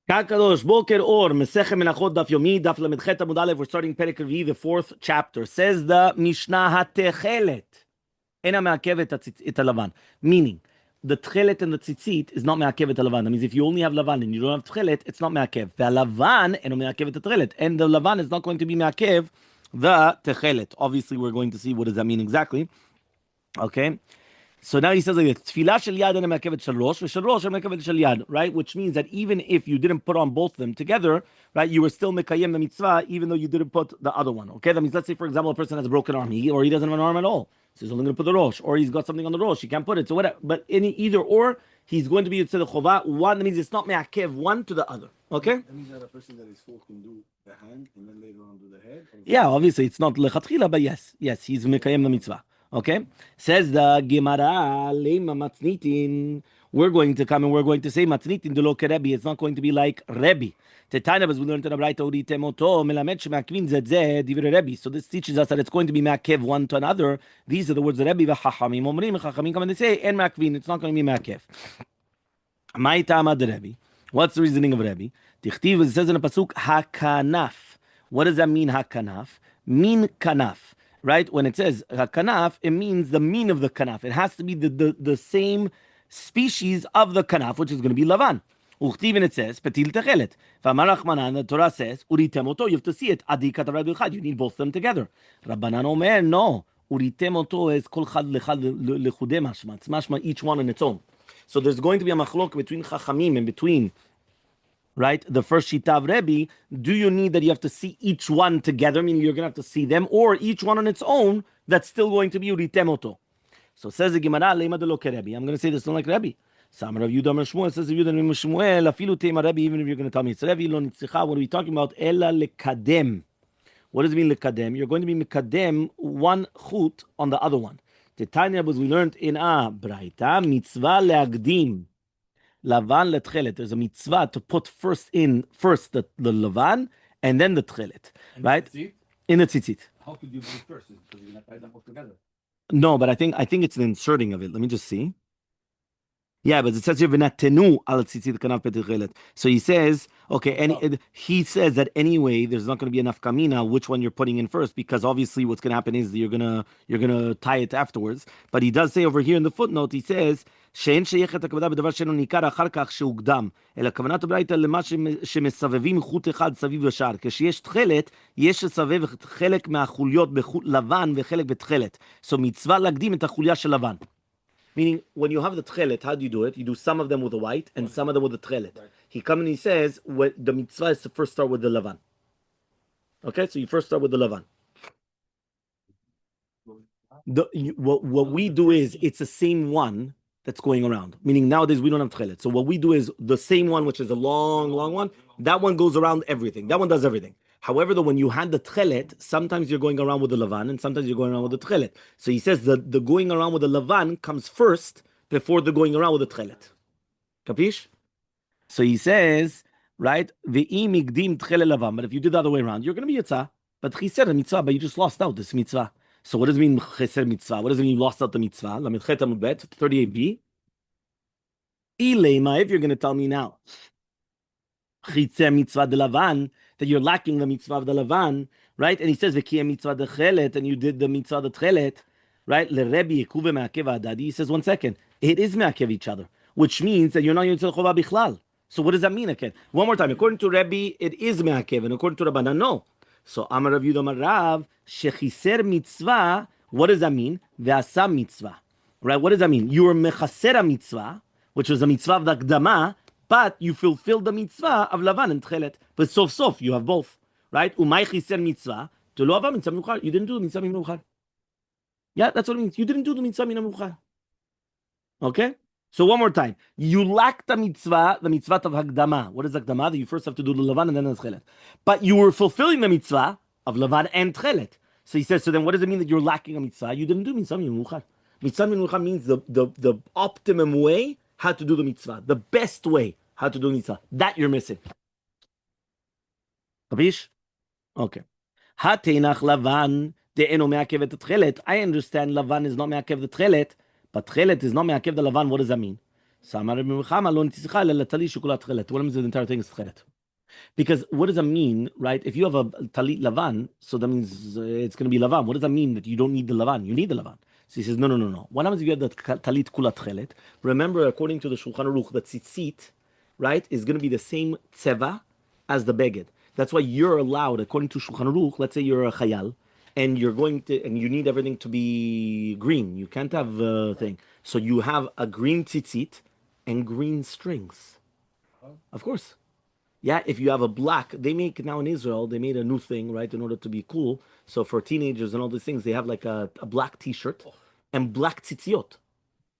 Kakadosh Boker Or Masechet Menahot Daf Yomi Daf Lamedchet Amud Aleph. We're starting Perek Revi, the fourth chapter. Says the Mishnah HaTechelet Ena Me'akevet et Lavan. Meaning, the Tchelet and the Tzitzit is not Me'akev et Lavan. That means if you only have Lavan and you don't have Tchelet, it's not Me'akev. The Lavan Eno Me'akev et Tchelet, and the Lavan is not going to be Me'akev the Techelet. Obviously, we're going to see what does that mean exactly. Okay. So now he says like this, Tfilah shel yad ena me'akevet shel rosh, v'shel rosh ena me'akevet shel yad, right? Which means that even if you didn't put on both of them together, right, you were still mekayem the mitzvah, even though you didn't put the other one. Okay, that means let's say for example a person has a broken arm, or he doesn't have an arm at all, so he's only going to put the rosh, or he's got something on the rosh, he can't put it. So whatever, but in either or, he's going to be the chova one. That means it's not me'akev one to the other. Okay. That means that a person that is full can do the hand and then later on do the head. Yeah, obviously it's not lechatchila, but yes, he's mekayem the mitzvah. Okay, says the Gemara, Lema Matnitin. We're going to come and we're going to say Matnitin de lo Rebbe. It's not going to be like Rebbe. Tetana, as we learned in the Braita, Uritem Oto, Melamed Shemakvin Zedze, Divrei Rebbe. So this teaches us that it's going to be Makev one to another. These are the words of Rebbe. V'Chachamim Omrim. Chachamim come and they say, En Makvin. It's not going to be Makev. Ma'itama de Rebbe. What's the reasoning of Rebbe? Tichtiv, it says in a pasuk, Hakanaf. What does that mean? Hakanaf. Min kanaf. Right? When it says kanaf, it means the mean of the kanaf. It has to be the same species of the kanaf, which is going to be lavan. Uchtiv, and it says, Petil techelet. V'amar Rachmanan, the Torah says, Uritem oto, you have to see it. Adi katav echad, you need both of them together. Rabbanan omer, no. Uritem oto is kol chad lechad lechude mashma. It's mashma each one on its own. So there's going to be a machlok between chachamim and between, right, the first shita of Rebbe. Do you need that you have to see each one together, meaning you're going to have to see them, or each one on its own, that's still going to be uritemoto? So says the Gemara, Lema de lo Rebbe. I'm going to say this not like Rebbe. Samar of Yudah Shmuel says Yudah Shmuel, afilu tema Rebbe, even if you're going to tell me it's Rebbe, lo nitzicha. What are we talking about? Ella lekadem. What does it mean lekadem? You're going to be mekadem one chut on the other one. The Tanya was we learned in a Braita, mitzvah leagdim. Lavan letchelet. There's a mitzvah to put first the lavan and then the tchelet, right? In the tzitzit. How could you do it first? Because you're going to tie them both together. No, but I think it's an inserting of it. Let me just see. Yeah, but it says here v'natenu al tzitzit kanav petchelet. So he says, okay, and he says that anyway, there's not going to be enough kamina which one you're putting in first, because obviously what's going to happen is you're gonna tie it afterwards. But he does say over here in the footnote, he says שאין שייכת הכוונה בדבר שאינו ניכר אחר כך שהוקדם, אלא כוונת הברייתא למה שמסבבים חוט אחד סביב השאר. כשיש תכלת, יש לסבב חלק מהחוליות בלבן וחלק בתכלת. So מצווה להקדים את החוליה של לבן. Meaning, when you have the tchelet, how do you do it? You do some of them with the white and some of them with the tchelet. Right. He comes and he says, the mitzvah is to first start with the lavan. Okay, so you first start with the lavan. What we do is, it's the same one that's going around. Meaning, nowadays we don't have tchelet. So what we do is, the same one, which is a long, long one, that one goes around everything. That one does everything. However, though, when you had the tchelet, sometimes you're going around with the lavan, and sometimes you're going around with the tchelet. So he says that the going around with the lavan comes first before the going around with the tchelet. Capish? So he says, right, ve'im igdim tchelet lavan. But if you did the other way around, you're going to be yitzah. But he said a mitzvah, but you just lost out this mitzvah. So what does it mean cheser mitzvah? What does it mean you lost out the mitzvah? Lamedchet amud bet 38b. Ilema, if you're going to tell me now, cheser mitzvah de lavan, that you're lacking the mitzvah of the lavan, right? And he says v'kiyem mitzvah de chelet, and you did the mitzvah de chelet, right? LeRebbe yekuve me'akev adadi. He says 1 second, it is me'akev each other, which means that you're not yotzei chova bichlal. So what does that mean again? One more time. According to Rebbe, it is me'akev, and according to Rabbanan, no. So Amar Rav Yudah Amar Rav shechiser mitzvah. What does that mean? Ve'asa mitzvah, right? What does that mean? You were mechaser mitzvah, which was a mitzvah of the akdama, but you fulfilled the mitzvah of lavan and tchelet. But sof you have both, right? Umay chiser mitzvah. You didn't do the mitzvah min muchar. Yeah, that's what it means. You didn't do the mitzvah min muchar. Okay. So one more time. You lack the mitzvah of Hagdama. What is Hagdama? That you first have to do the Lavan and then the Tchelet. But you were fulfilling the mitzvah of Lavan and Tchelet. So he says, so then what does it mean that you're lacking a mitzvah? You didn't do mitzvah min muchar. Mitzvah min muchar means the optimum way how to do the mitzvah. The best way how to do the mitzvah. That you're missing. Kapish? Okay. Hateinach Lavan de'eno me'akev et Tchelet. I understand Lavan is not me'akev the Tchelet. But Tchelet is not me'akev the Lavan. What does that mean? Samar Rabbi Muhammad lo nitzicha ela talit shekulat tchelet. What means the entire thing is tchelet? Because what does that mean, right? If you have a talit lavan, so that means it's going to be lavan. What does that mean that you don't need the lavan? You need the lavan. So he says, no, no, no, no. What happens if you have the talit kula tchelet? Remember, according to the Shulchan Aruch, that tzitzit, right, is going to be the same tseva as the beged. That's why you're allowed, according to Shulchan Aruch, let's say you're a chayal, and you're going to, and you need everything to be green. You can't have a thing. So you have a green tzitzit and green strings. Of course. Yeah, if you have a black, they make now in Israel, they made a new thing, right, in order to be cool. So for teenagers and all these things, they have like a black t-shirt and black tzitziot.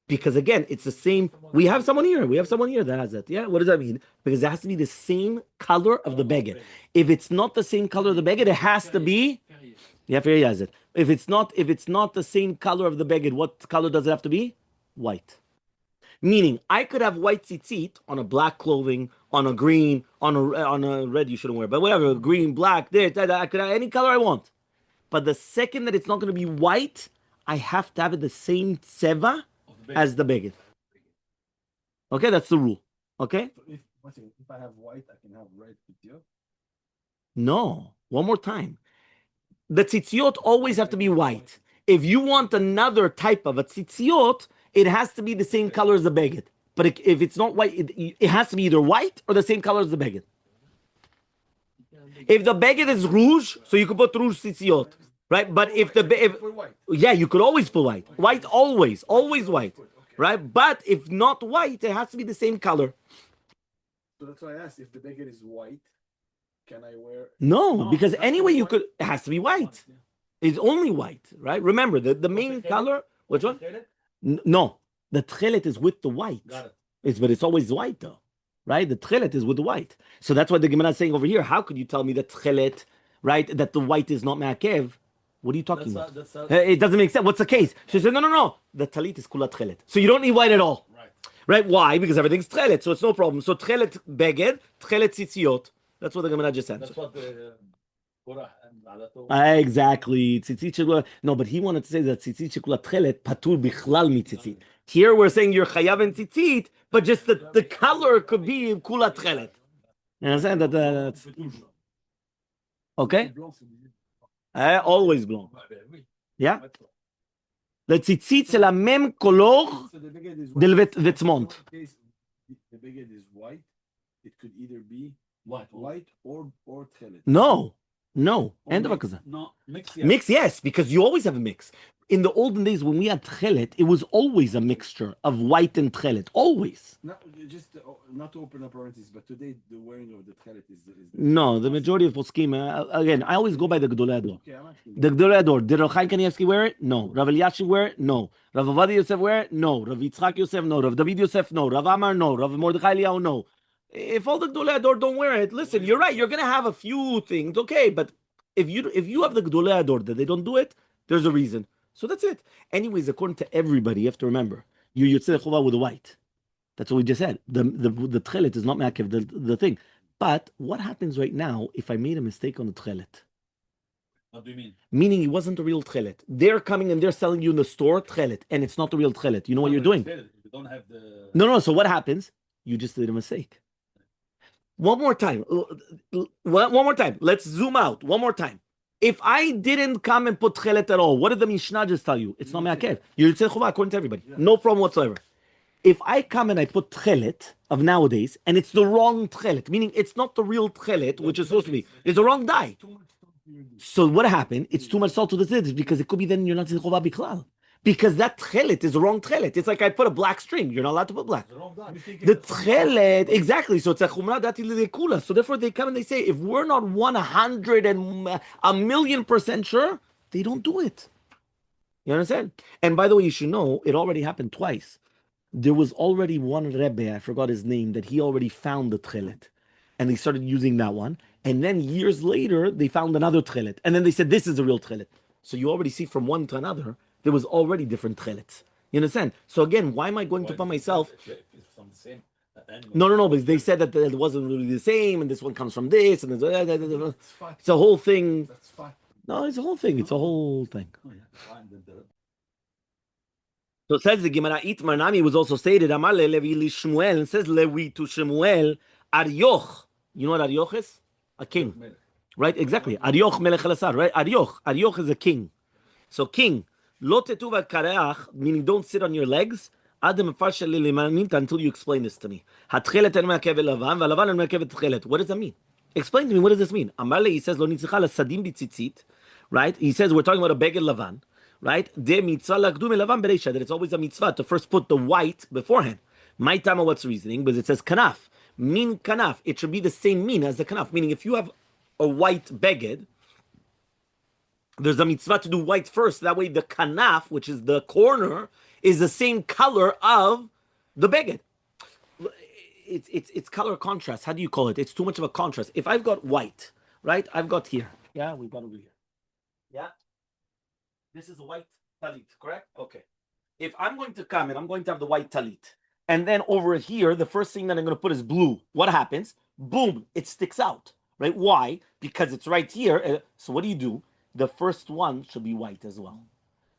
Because again, it's the same. We have someone here. We have someone here that has it. Yeah, what does that mean? Because it has to be the same color of the beged. If it's not the same color of the beged, it has to be. Yeah, Ferry has it. If it's not the same color of the beged, what color does it have to be? White. Meaning, I could have white tzitzit on a black clothing, on a green, on a red. You shouldn't wear, but whatever, green, black, this, that. I could have any color I want. But the second that it's not going to be white, I have to have it the same tseva as the beged. Okay, that's the rule. Okay. So if I have white, I can have red tzitzit. No, one more time. The tzitziot always have to be white. If you want another type of a tzitziot, it has to be the same color as the beged. But if it's not white, it has to be either white or the same color as the beged. If the beged is rouge, so you could put rouge tzitziot, right? But yeah, you could always put white. White always white, right? But if not white, it has to be the same color. So that's why I asked if the beged is white, can I wear? No, because anyway you could. It has to be white. It's only white, right? Remember the main color. Which one? No, the tchelet is with the white. Got it. But it's always white though, right? The tchelet is with the white. So that's what the Gemara is saying over here. How could you tell me that tchelet, right? That the white is not ma'akev? What are you talking about? It doesn't make sense. What's the case? She said, no. The talit is kula tchelet. So you don't need white at all. Right? Why? Because everything's tchelet, so it's no problem. So tchelet beged, tchelet tzitziot. That's what the Gemara just said. That's what the Exactly. Tzitzit. No, but he wanted to say that tzitzit shekula tchelet patur bichlal mitzitzit. Here we're saying you're chayav and tzitzit, but just the color could be kula tchelet. You understand that? That's okay. Always blanc. Yeah. Le tzitzit c'est la même couleur del vêtement. The beged is white. It could either be white or tchelet. No. And no mix. Mix, yes, because you always have a mix. In the olden days, when we had tchelet, it was always a mixture of white and tchelet. Always. Not to open up parentheses, but today the wearing of the tchelet is no, the majority of poskim. Again, I always go by the Gedolei Ador. Okay, the Gedolei Ador. Did Rav Chaim Kanievsky wear it? No. Rav Eliashib wear it? No. Rav Avodia Yosef wear it? No. Rav Yitzchak Yosef? No. Rav David Yosef? No. Rav Amar? No. Rav Mordechai Eliyahu? No. If all the Gedolei Ador don't wear it, listen, you're right. You're gonna have a few things, okay, but if you have the Gedolei Ador that they don't do it, there's a reason. So that's it. Anyways, according to everybody, you have to remember, you Yotzei Chova with the white. That's what we just said. The tchelet is not ma'akev, the thing. But what happens right now if I made a mistake on the tchelet? What do you mean? Meaning it wasn't a real tchelet. They're coming and they're selling you in the store tchelet, and it's not the real tchelet. You know what you're doing? You don't have the. No. So what happens? You just did a mistake. One more time. Let's zoom out. One more time. If I didn't come and put tchelet at all, what did the Mishnah just tell you? It's not me'akev. You're Yotzei Chova according to everybody. No problem whatsoever. If I come and I put tchelet of nowadays, and it's the wrong tchelet, meaning it's not the real tchelet, which is supposed to be, it's the wrong dye. So what happened? It's too much salt to the tzedek, because it could be then you're not Yotzei Chova bichlal. Because that tchelet is the wrong tchelet. It's like I put a black string. You're not allowed to put black. The tchelet, exactly. So it's a chumrah dati l'kula. So therefore they come and they say, if we're not 100 and 1,000,000% sure, they don't do it. You understand? And by the way, you should know, it already happened twice. There was already one Rebbe, I forgot his name, that he already found the tchelet. And they started using that one. And then years later, they found another tchelet. And then they said, this is a real tchelet. So you already see from one to another, there was already different tchelets. You understand? So again, why am I going to put myself? No, because they said that it wasn't really the same, and this one comes from this, and it's a whole thing. No, it's a whole thing. It's a whole thing. So it says the Gemara Itmar Nami was also stated. Amar le Levi li Shmuel. It says Levi to Shmuel Arioch. You know what Arioch is? A king, right? Exactly. Arioch melech elasar, right? Arioch. Arioch is a king. So king. Lo tetuva kareach, meaning don't sit on your legs. Adam farsha li limanit until you explain this to me. Hatchelet en me'akev lavan, v'lavan en me'akev tchelet. What does that mean? Explain to me. What does this mean? Amar le, he says lo nitzicha sadim bitzitzit, right? He says we're talking about a beged lavan. Right? De mitzvah lagdum elavam bereisha, that it's always a mitzvah to first put the white beforehand. My tama, what's the reasoning? Because it says kanaf. Min kanaf. It should be the same mean as the kanaf. Meaning if you have a white beged, there's a mitzvah to do white first. That way the kanaf, which is the corner, is the same color of the beged. It's color contrast. How do you call it? It's too much of a contrast. If I've got white, right? I've got here. Yeah, we've got over here. Yeah. This is a white talit, correct? Okay. If I'm going to come and I'm going to have the white talit, and then over here, the first thing that I'm going to put is blue, what happens? Boom, it sticks out, right? Why? Because it's right here. So what do? The first one should be white as well.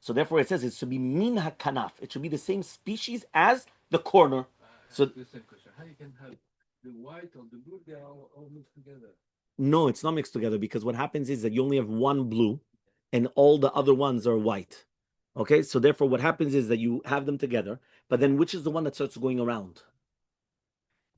So therefore it says it should be min hakanaf. It should be the same species as the corner. So the same question. How you can have the white or the blue, they are all mixed together? No, it's not mixed together because what happens is that you only have one blue and all the other ones are white. Okay, so therefore what happens is that you have them together, but then which is the one that starts going around?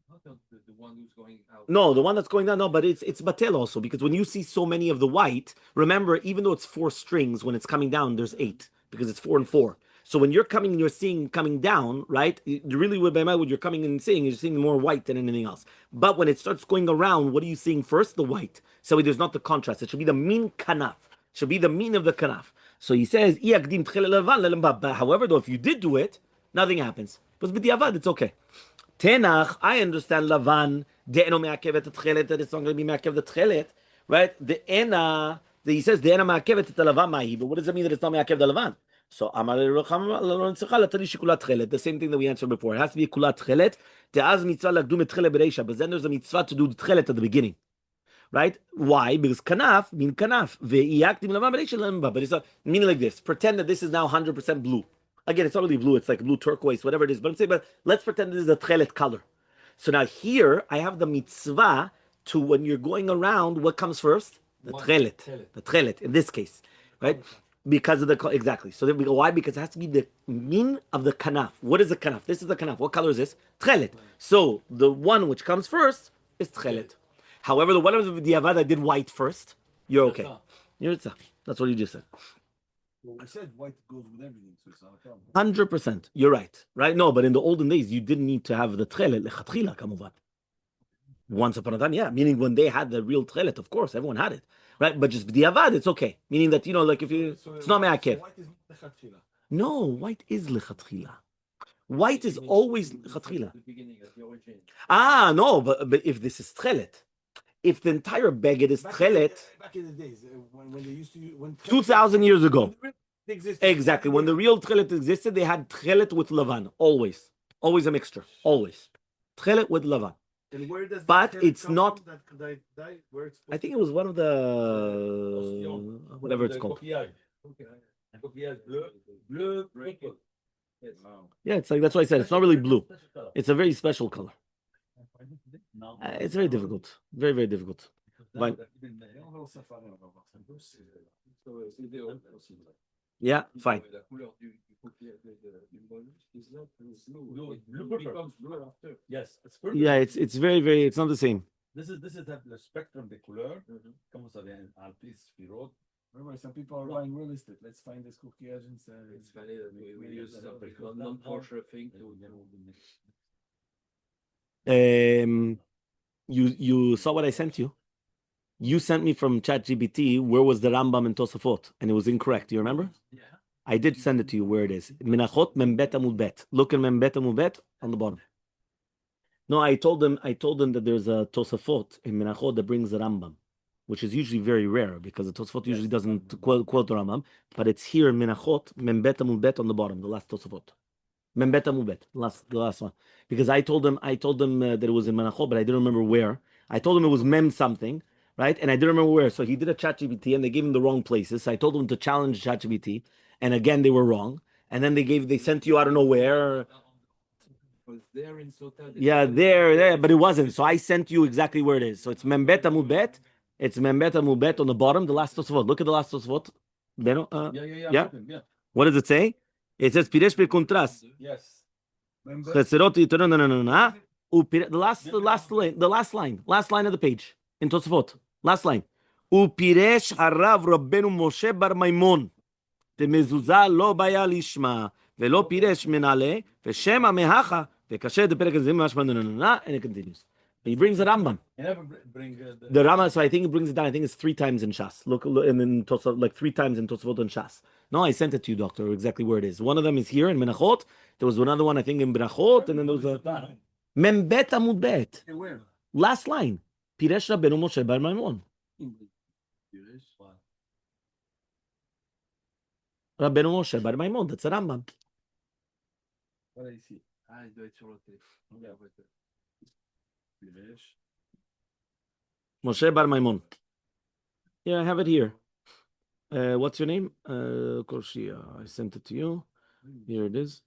Not the one who's going out. No, the one that's going down, no, but it's batel also, because when you see so many of the white, remember, even though it's 4 strings, when it's coming down, there's 8, because it's 4 and 4. So when you're coming and you're seeing coming down, right, really what you're coming and seeing is you're seeing more white than anything else. But when it starts going around, what are you seeing first? The white. So there's not the contrast. It should be the min kanaf. It should be the mean of the kanaf. So he says, however, though, if you did do it, nothing happens. But b'diavad, it's okay. Tenach, I understand Lavan, de'eno me'akevet tchelet, that it's not going to be me'akev the tchelet, right? He says de'ena me'akevet et lavan ma'i, but what does it mean that it's not me'akev the lavan? So the same thing that we answered before. It has to be kulat tchelet. Te'az mitzvah lagdum et tchelet bereisha, but then there's a mitzvah to do the tchelet at the beginning. Right? Why? Because kanaf mean kanaf. But it's meaning like this. Pretend that this is now 100% blue. Again, it's not really blue. It's like blue turquoise, whatever it is. But I'm saying, but let's pretend this is a tchelet color. So now here I have the mitzvah to when you're going around, what comes first? The tchelet. The tchelet in this case, right? Because of the exactly. So then we go why? Because it has to be the min of the kanaf. What is the kanaf? This is the kanaf. What color is this? Tchelet. So the one which comes first is tchelet. However, the one of the diavad I did white first. You're okay. That's what you just said. Well, I said white goes with everything, so it's not a problem. 100%. You're right. Right? No, but in the olden days, you didn't need to have the tchelet lechatchila kamuvan. Once upon a time, yeah. Meaning when they had the real tchelet, of course, everyone had it. Right? But just b'diavad, it's okay. Meaning that, like if you, it's not me'akev. So white is lechatchila. No, white is lechatchila. White is always lechatchila. No, but if this is tchelet, if the entire beged is tchelet, back in the days when they used to, when 2,000 years ago, existed. Exactly. When the real tchelet existed, they had tchelet with lavan. Always a mixture. Always tchelet with lavan. And where does but the it's come not. from where it's I think it was one of the whatever it's called. Bleu. Yeah, it's like that's why I said it's not really blue. It's a very special color. It's very difficult. Very, very difficult. But, yeah, fine. Yes. Yeah, it's very, very, it's not the same. This is the spectrum des couleurs. Comment ça vient en plus spirot. Remember, some people are buying real estate. Let's find this cookie agent. It's funny that we use some non-kosher thing to. You saw what I sent you. You sent me from ChatGPT where was the Rambam and Tosafot, and it was incorrect. Do you remember? Yeah. I did send it to you where it is. Menahot membet amud bet. Look at membet amud bet on the bottom. No, I told them that there's a Tosafot in Menahot that brings the Rambam, which is usually very rare because the Tosafot usually doesn't quote the Rambam, but it's here in Menahot membet amud bet on the bottom, the last Tosafot. Membet amud bet, the last one, because I told them that it was in Menahot, but I didn't remember where. I told him it was mem something. Right? And I didn't remember where. So he did a ChatGPT and they gave him the wrong places. So I told him to challenge ChatGPT. And again, they were wrong. and then they sent you I don't know where. Was there in Sota. Yeah, there, but it wasn't. So I sent you exactly where it is. So it's Membet Amud Bet. It's Membet Amud Bet on the bottom, the last Tosfot. Look at the last Tosfot. Beno, yeah. Yeah. What does it say? It says Piresh Kontras. Yes. Cheserot Yitron na. Last line of the page in Tosfot. Last line. Upiresh Harav Rabbenu Moshe Bar Maimon. דמזוזה לא בעיה לשמה, ולא פירש מנעלה, ושמא מהכה, וקשה את הפרק הזה ממש מנוננה, and it continues. He brings the Rambam. The Rambam, so I think he brings it down, I think it's 3 times in Shas. Look and then Tosafot, like 3 times in Tosafot and Shas. No, I sent it to you, doctor, exactly where it is. One of them is here in Menahot, there was another one I think in Brachot, and then there was a... Membet Amud Bet. Last line. Piresh Rabbeinu Moshe Bar Maimon. Rabbeinu Moshe Bar Maimon, that's a Rambam. What do you see? I do it shortly. Moshe Bar Maimon. Yeah, I have it here. What's your name? Korshia. I sent it to you. Here it is.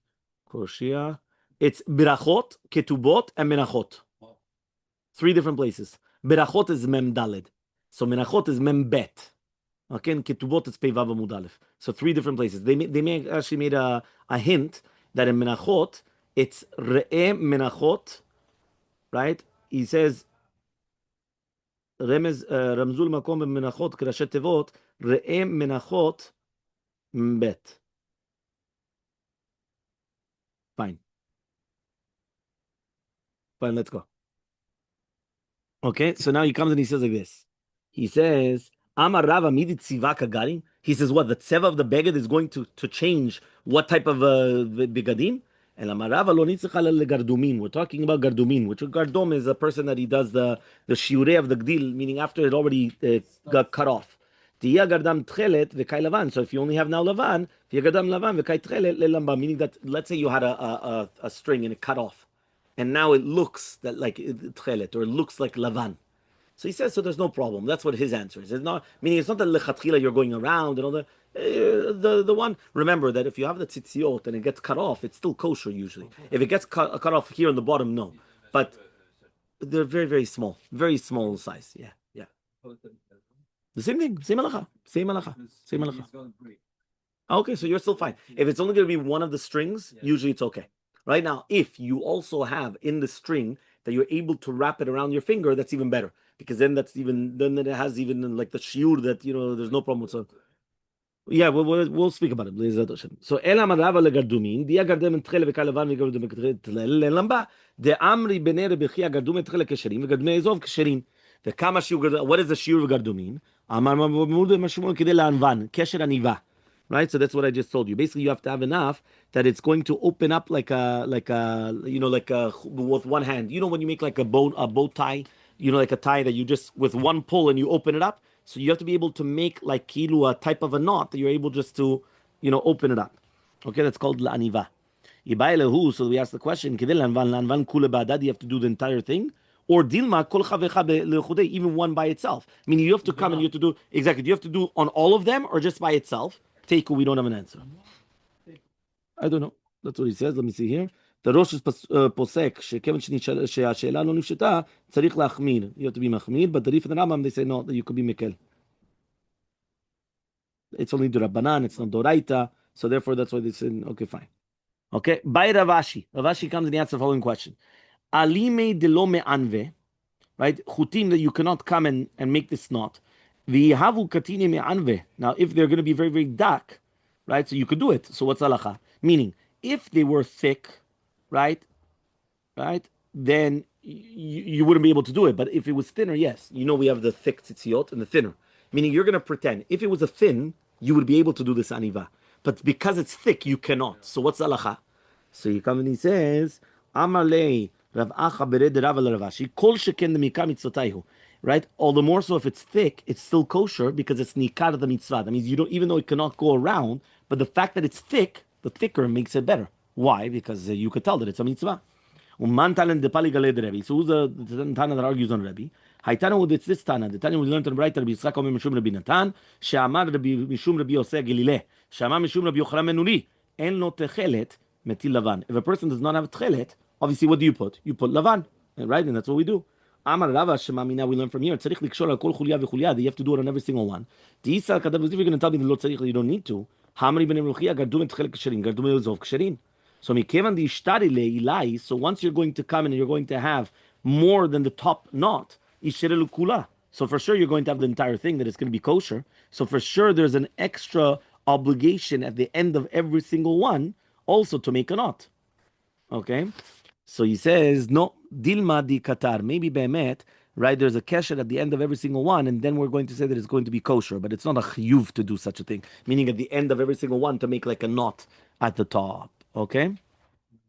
Korshia. It's Birachot, Ketubot, and Menachot. 3 different places. Birachot is Mem Daled. So Menachot is Mem Bet. Okay, and Ketubot is Pei Vav Amud Aleph. So 3 different places. They actually made a hint that in Menachot, it's Re'eh Menachot, right? He says, Remez Ramzul Makom Menachot Krashet Tevot Re'eh Menachot Bet. Fine, let's go. Okay, so now he comes and he says like this. He says, Amar Rava Midit Tziva Kagarim. He says, what, the tseva of the beged is going to change what type of begadim? And Amar Rava lo nitzach le gardumin. We're talking about gardumin, which gardum is a person that he does the shiurei of the gdil, meaning after it already got cut off. Tiya gardam tchelet v'kai lavan. So if you only have now lavan, tiya gardam lavan v'kai tchelet lelamba, meaning that let's say you had a string and it cut off, and now it looks that like tchelet, or it looks like lavan. So he says, so there's no problem. That's what his answer is. It's not, meaning it's not that lechatchila you're going around and all that. The one, remember that if you have the tzitziot and it gets cut off, it's still kosher usually. If it gets cut off here on the bottom, no. But they're very, very small size. Yeah. The same thing, same halacha. Okay, so you're still fine. If it's only going to be one of the strings, usually it's okay. Right now, if you also have in the string that you're able to wrap it around your finger, that's even better. Because then it has even like the shiur that, there's no problem with it. Yeah, we'll speak about it. So, Ela Marava legardumin, dia gardem entchele v'kalavan v'gardum v'ketrel lamba, de amri b'nei rebechia gardum entchele kesherim v'gardmei ezov kesherim. The kama shiur, what is the shiur v'gardumin? Amar ma'mudu mashmul kidei la'anvan, kesher aniva. Right, so that's what I just told you. Basically, you have to have enough that it's going to open up like a with one hand. When you make like a bow tie, like a tie that you just with one pull and you open it up. So you have to be able to make like kilu a type of a knot that you're able just to, open it up. Okay, that's called la'aniva. So we ask the question: you have to do the entire thing, or dilma kol chavecha even one by itself. Meaning you have to come and you have to do exactly. Do you have to do on all of them or just by itself? We don't have an answer. I don't know. That's what he says. Let me see here. The Rosh is posek שכיוון שהשאלה לא נפשטה, צריך להחמיר. You have to be מחמיר, but the Rif and the Rambam, they say no, that you could be מקל. It's only Durabanan, it's not Doraita, so therefore that's why they say, okay, fine. Okay, by Ravashi. Ravashi comes and he asks the following question. Alime de lo me'anve, right? Chutim, that you cannot come and make this knot. V'yihavu katini me'anve. Now, if they're going to be very, very dark, right? So you could do it. So what's halacha? Meaning, if they were thick, right, then you wouldn't be able to do it. But if it was thinner, yes. We have the thick tzitziot and the thinner. Meaning you're going to pretend. If it was a thin, you would be able to do this aniva. But because it's thick, you cannot. So what's halacha? So he comes and he says, Amalei Rav Acha bered Rav Ravashi kol sheken demika mitzvotayhu. Right? All the more so if it's thick, it's still kosher because it's nikar the mitzvah. That means you don't, even though it cannot go around, but the fact that it's thick, the thicker makes it better. Why? Because you could tell that it's a mitzvah. Uman talen depali galed Rebbe. So who's the Tana that argues on Rebbe? Haitana it's this Tana. The Tana we learned on Brighter Rabbi Yitzchak Omer Mishum Rabbi Natan. She'amar Rabbi Mishum Rabbi Yosef Gilile. She'amar Mishum Rabbi Yochanan Menuri. En lo techelet, metil lavan. If a person does not have tchelet, obviously what do you put? You put lavan, right? And that's what we do. Amar Rava Shemamina, we learn from here. Tzarich likshor al kol chulya v'chulya. You have to do it on every single one. If you're going to tell me that lo tzarich, you don't need to. Hamri ben Ruchia gardum et tchelet ksherin, gardum et zov ksherin. So mikevan di ishtari leilai. So once you're going to come and you're going to have more than the top knot, isherelu kula. So for sure you're going to have the entire thing that it's going to be kosher. So for sure there's an extra obligation at the end of every single one also to make a knot. Okay? So he says, no, dilma di katar. Maybe be'emet, right? There's a kesher at the end of every single one, and then we're going to say that it's going to be kosher, but it's not a chiyuv to do such a thing. Meaning at the end of every single one to make like a knot at the top. Okay?